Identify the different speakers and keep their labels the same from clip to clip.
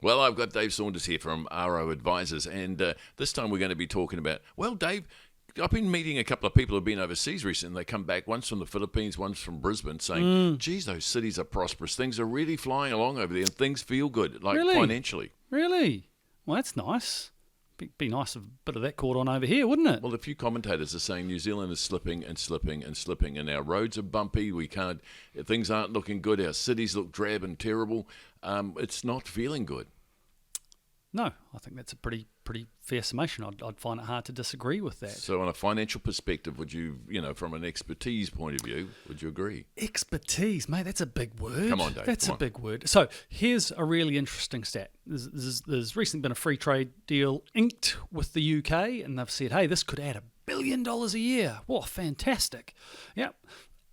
Speaker 1: Well, I've got Dave Saunders here from RO Advisors, and this time we're going to be talking about, well, Dave, I've been meeting a couple of people who've been overseas recently. They come back, one's from the Philippines, one's from Brisbane, saying, geez, those cities are prosperous. Things are really flying along over there, and things feel good, like financially.
Speaker 2: Really? Well, that's nice. Be nice if a bit of that caught on over here, wouldn't it?
Speaker 1: Well, a few commentators are saying New Zealand is slipping and slipping and slipping, and our roads are bumpy. Things aren't looking good. Our cities look drab and terrible. It's not feeling good.
Speaker 2: No, I think that's a pretty fair summation. I'd find it hard to disagree with that.
Speaker 1: So on a financial perspective, would you, from an expertise point of view, would you agree?
Speaker 2: Expertise, mate, that's a big word.
Speaker 1: Come on, Dave.
Speaker 2: That's a big word. So here's a really interesting stat. There's recently been a free trade deal inked with the UK, and they've said, hey, this could add $1 billion a year. Whoa, fantastic. Yeah.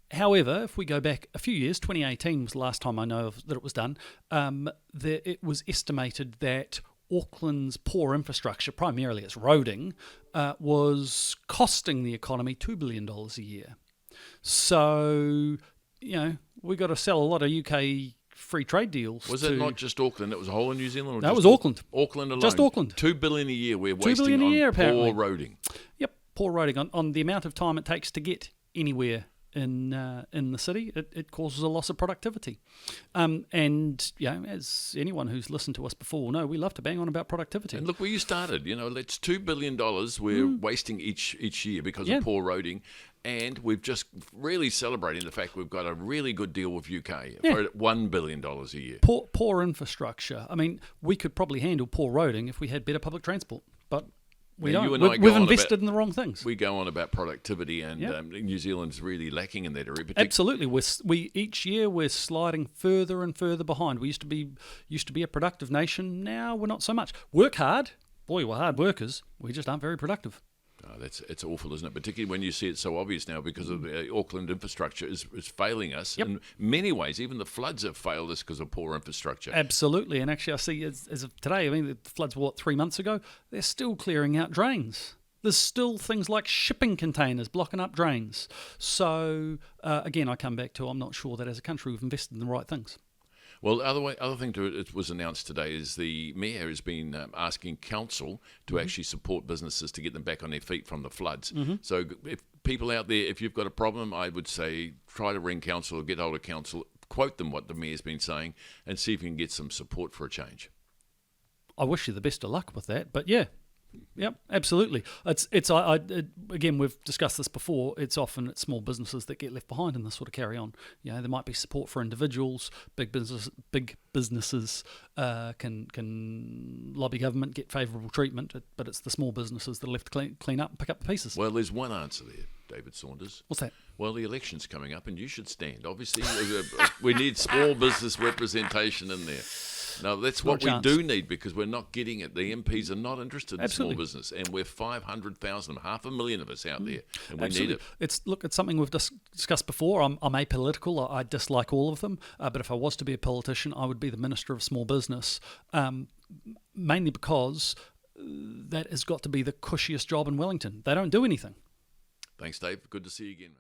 Speaker 2: However, if we go back a few years, 2018 was the last time I know of that it was done, it was estimated that Auckland's poor infrastructure, primarily its roading, was costing the economy $2 billion a year. So, we got to sell a lot of UK free trade deals.
Speaker 1: Was it not just Auckland? It was a whole of New Zealand? Or
Speaker 2: that was Auckland.
Speaker 1: Auckland alone?
Speaker 2: Just Auckland.
Speaker 1: $2 billion a year we're
Speaker 2: $2
Speaker 1: wasting
Speaker 2: billion a year,
Speaker 1: on
Speaker 2: apparently.
Speaker 1: poor roading.
Speaker 2: Yep, poor roading. On the amount of time it takes to get anywhere in the city, it causes a loss of productivity. And as anyone who's listened to us before will know, we love to bang on about productivity.
Speaker 1: And look where you started. That's $2 billion we're wasting each year because of poor roading. And we've just really celebrating the fact we've got a really good deal with UK for $1 billion a year.
Speaker 2: Poor infrastructure. I mean, we could probably handle poor roading if we had better public transport, but we don't. We've invested in the wrong things.
Speaker 1: We go on about productivity, and New Zealand's really lacking in that area.
Speaker 2: Absolutely, we each year we're sliding further and further behind. We used to be a productive nation. Now we're not so much. Work hard, boy, we're hard workers. We just aren't very productive.
Speaker 1: Oh, it's awful, isn't it? Particularly when you see it so obvious now because of the Auckland infrastructure is failing us. In many ways, even the floods have failed us because of poor infrastructure.
Speaker 2: Absolutely. And actually, I see as of today, I mean, the floods were, 3 months ago? They're still clearing out drains. There's still things like shipping containers blocking up drains. So, again, I come back to I'm not sure that as a country we've invested in the right things.
Speaker 1: Well, other thing it was announced today is the Mayor has been asking council to actually support businesses to get them back on their feet from the floods. So if people out there, if you've got a problem, I would say try to ring council or get hold of council, quote them what the Mayor's been saying, and see if you can get some support for a change.
Speaker 2: I wish you the best of luck with that, but yeah. Yep, absolutely. Again, we've discussed this before. It's often small businesses that get left behind in this sort of carry on. There might be support for individuals. Big businesses can lobby government, get favourable treatment, but it's the small businesses that are left to clean up and pick up the pieces.
Speaker 1: Well, there's one answer there, David Saunders.
Speaker 2: What's that?
Speaker 1: Well, the election's coming up, and you should stand. Obviously, we need small business representation in there. No, that's what we do need because we're not getting it. The MPs are not interested in small business, and we're 500,000, 500,000 of us out there, and we need it.
Speaker 2: It's something we've discussed before. I'm apolitical. I dislike all of them, but if I was to be a politician, I would be the Minister of Small Business, mainly because that has got to be the cushiest job in Wellington. They don't do anything.
Speaker 1: Thanks, Dave. Good to see you again, mate.